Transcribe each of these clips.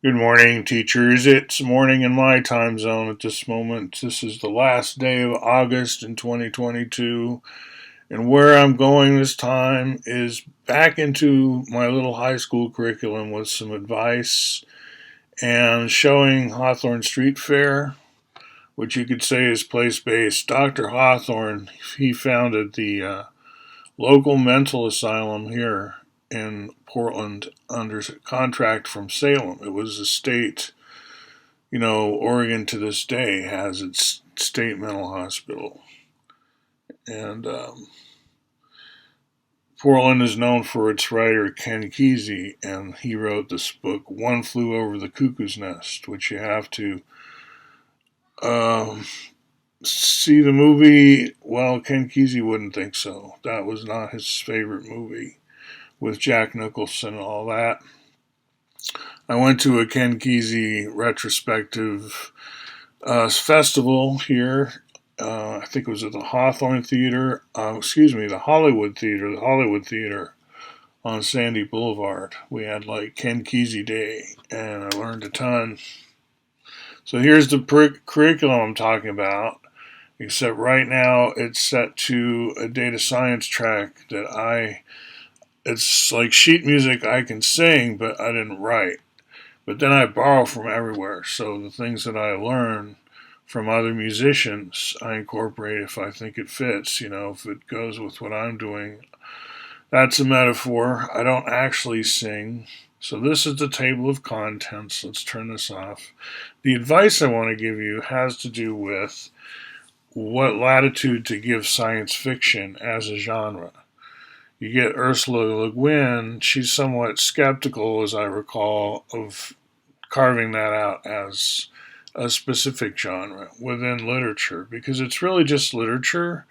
Good morning, teachers. It's morning in my time zone at this moment. This is the last day of August in 2022, and where I'm going this time is back into my little high school curriculum with some advice and showing Hawthorne Street Fair, which you could say is place based. Dr. Hawthorne, he founded the local mental asylum here in Portland under contract from Salem. It was a state. Oregon to this day has its state mental hospital. And Portland is known for its writer Ken Kesey, and he wrote this book, One Flew Over the Cuckoo's Nest, which you have to um, see the movie. Well, Ken Kesey wouldn't think so. That was not his favorite movie with Jack Nicholson and all that. I went to a Ken Kesey retrospective festival here. I think it was at the Hawthorne Theater. The Hollywood Theater on Sandy Boulevard. We had like Ken Kesey Day, and I learned a ton. So here's the curriculum I'm talking about. Except right now it's set to a data science track that it's like sheet music I can sing, but I didn't write. But then I borrow from everywhere. So the things that I learn from other musicians, I incorporate if I think it fits, if it goes with what I'm doing. That's a metaphor. I don't actually sing. So this is the table of contents. Let's turn this off. The advice I want to give you has to do with what latitude to give science fiction as a genre. You get Ursula Le Guin, she's somewhat skeptical, as I recall, of carving that out as a specific genre within literature because it's really just literature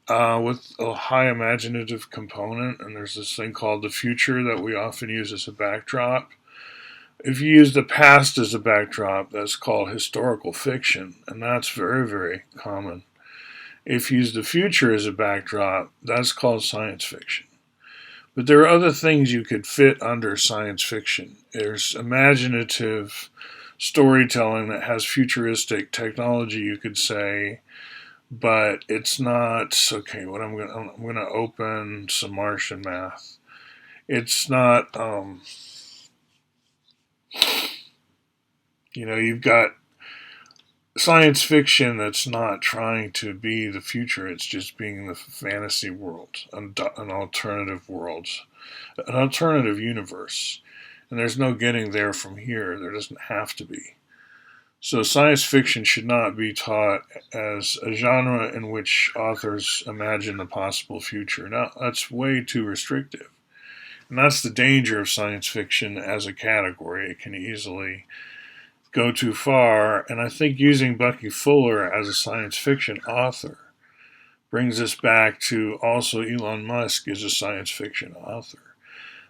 with a high imaginative component. And there's this thing called the future that we often use as a backdrop. If you use the past as a backdrop, that's called historical fiction, and that's very, very common. If you use the future as a backdrop, that's called science fiction. But there are other things you could fit under science fiction. There's imaginative storytelling that has futuristic technology, you could say, but it's not okay. I'm gonna open some Martian math. It's not. You've got science fiction that's not trying to be the future. It's just being the fantasy world, an alternative world, an alternative universe. And there's no getting there from here. There doesn't have to be. So science fiction should not be taught as a genre in which authors imagine the possible future. No, that's way too restrictive. And that's the danger of science fiction as a category. It can easily go too far. And I think using Bucky Fuller as a science fiction author brings us back to also Elon Musk is a science fiction author.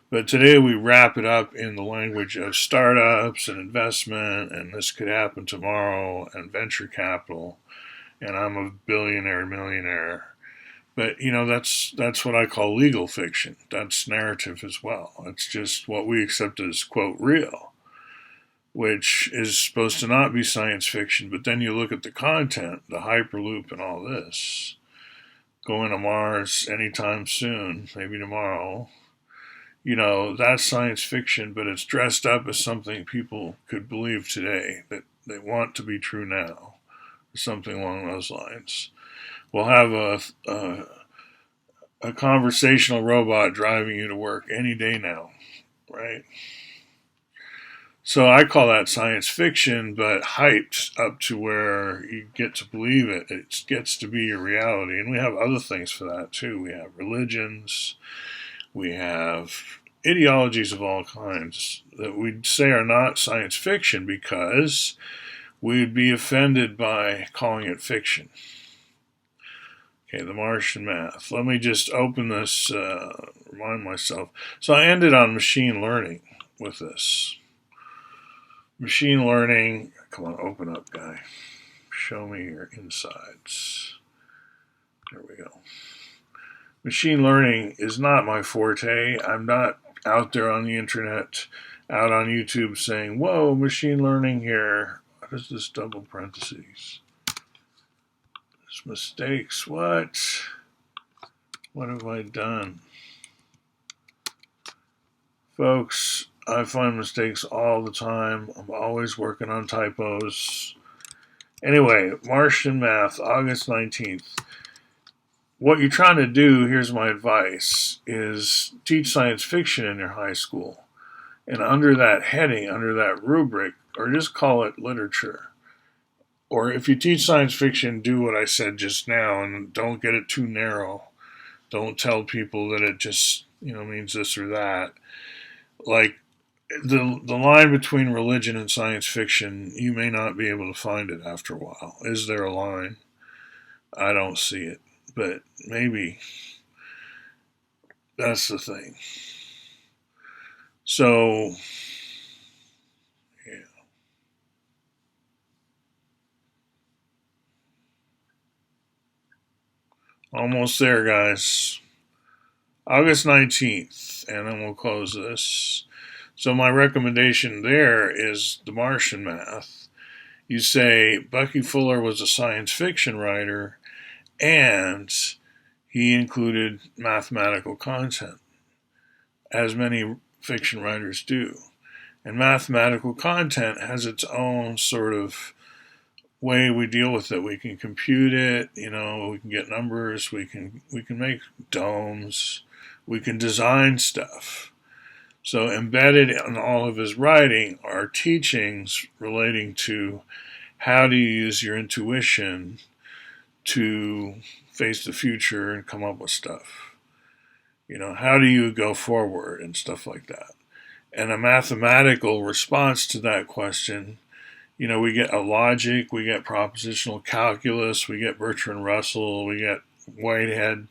But today we wrap it up in the language of startups and investment, and this could happen tomorrow, and venture capital, and I'm a billionaire, millionaire. But that's what I call legal fiction. That's narrative as well. It's just what we accept as quote real, which is supposed to not be science fiction. But then you look at the content, the Hyperloop, and all this. Going to Mars anytime soon, maybe tomorrow. That's science fiction, but it's dressed up as something people could believe today that they want to be true now, something along those lines. We'll have a conversational robot driving you to work any day now, right? So I call that science fiction, but hyped up to where you get to believe it. It gets to be a reality. And we have other things for that too. We have religions, we have ideologies of all kinds that we'd say are not science fiction because we'd be offended by calling it fiction. Okay, the Martian math. Let me just open this, remind myself. So I ended on machine learning with this. Machine learning, come on, open up, guy. Show me your insides. There we go. Machine learning is not my forte. I'm not out there on the internet out on YouTube saying, whoa, machine learning here. What is this double parentheses? There's mistakes. What? What have I done? Folks, I find mistakes all the time. I'm always working on typos. Anyway, Martian math, August 19th. What you're trying to do, here's my advice, is teach science fiction in your high school. And under that heading, under that rubric, or just call it literature. Or if you teach science fiction, do what I said just now and don't get it too narrow. Don't tell people that it just, means this or that. Like the line between religion and science fiction, you may not be able to find it after a while. Is there a line? I don't see it, but maybe that's the thing. So, yeah. Almost there, guys. August 19th, and then we'll close this. So my recommendation there is the Martian math. You say Bucky Fuller was a science fiction writer, and he included mathematical content, as many fiction writers do. And mathematical content has its own sort of way we deal with it. We can compute it, we can get numbers, we can make domes, we can design stuff. So embedded in all of his writing are teachings relating to how do you use your intuition to face the future and come up with stuff. How do you go forward and stuff like that. And a mathematical response to that question, we get a logic, we get propositional calculus, we get Bertrand Russell, we get Whitehead,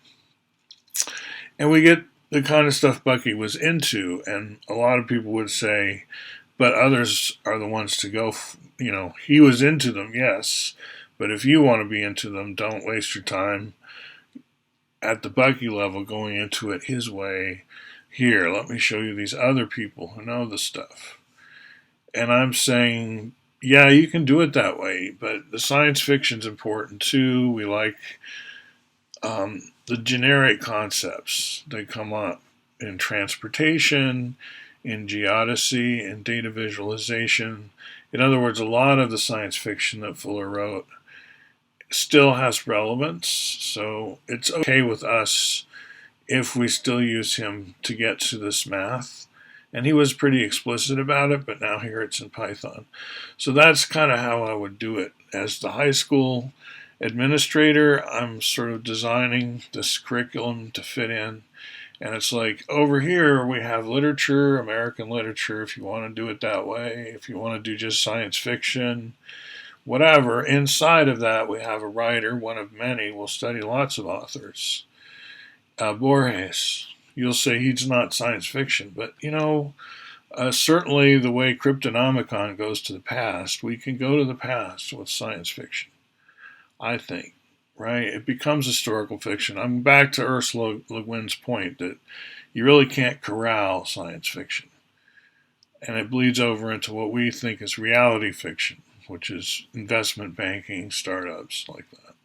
and we get the kind of stuff Bucky was into. And a lot of people would say, but others are the ones to go, he was into them, yes, but if you want to be into them, don't waste your time at the Bucky level going into it his way. Here, let me show you these other people who know the stuff. And I'm saying, yeah, you can do it that way, but the science fiction's important too. We like the generic concepts that come up in transportation, in geodesy, in data visualization. In other words, a lot of the science fiction that Fuller wrote still has relevance, so it's okay with us if we still use him to get to this math. And he was pretty explicit about it, but now here it's in Python. So that's kind of how I would do it. As the high school administrator, I'm sort of designing this curriculum to fit in. And it's like, over here we have literature, American literature, if you want to do it that way. If you want to do just science fiction, whatever. Inside of that, we have a writer, one of many. We'll study lots of authors. Borges, you'll say he's not science fiction, but certainly the way Cryptonomicon goes to the past, we can go to the past with science fiction, I think, right? It becomes historical fiction. I'm back to Ursula Le Guin's point that you really can't corral science fiction. And it bleeds over into what we think is reality fiction, which is investment banking, startups, like that.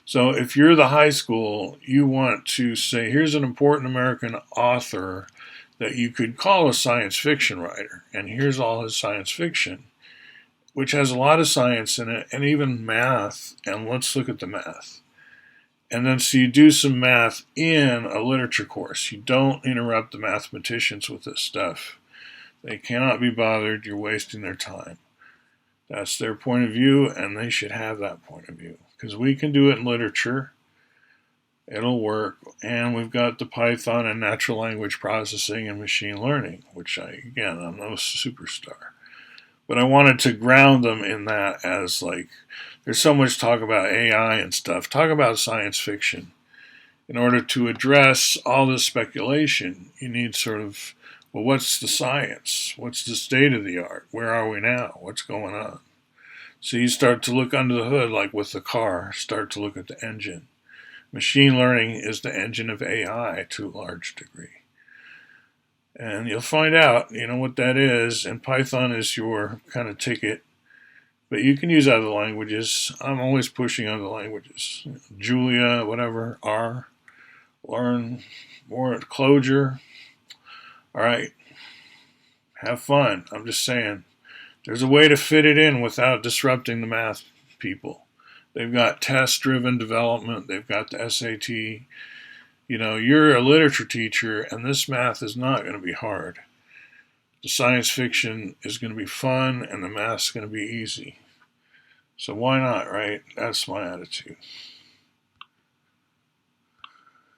So if you're the high school, you want to say, here's an important American author that you could call a science fiction writer, and here's all his science fiction, which has a lot of science in it, and even math, and let's look at the math. And then so you do some math in a literature course. You don't interrupt the mathematicians with this stuff. They cannot be bothered. You're wasting their time. That's their point of view, and they should have that point of view. Because we can do it in literature. It'll work. And we've got the Python and natural language processing and machine learning, which I'm no superstar. But I wanted to ground them in that as there's so much talk about AI and stuff. Talk about science fiction. In order to address all this speculation, you need sort of, well, what's the science? What's the state of the art? Where are we now? What's going on? So you start to look under the hood, like with the car, start to look at the engine. Machine learning is the engine of AI to a large degree. And you'll find out, what that is. And Python is your kind of ticket. But you can use other languages. I'm always pushing other languages. Julia, whatever, R. Learn more Clojure. All right. Have fun. I'm just saying. There's a way to fit it in without disrupting the math people. They've got test-driven development. They've got the SAT. You're a literature teacher, and this math is not going to be hard. The science fiction is going to be fun, and the math's going to be easy. So why not, right? That's my attitude.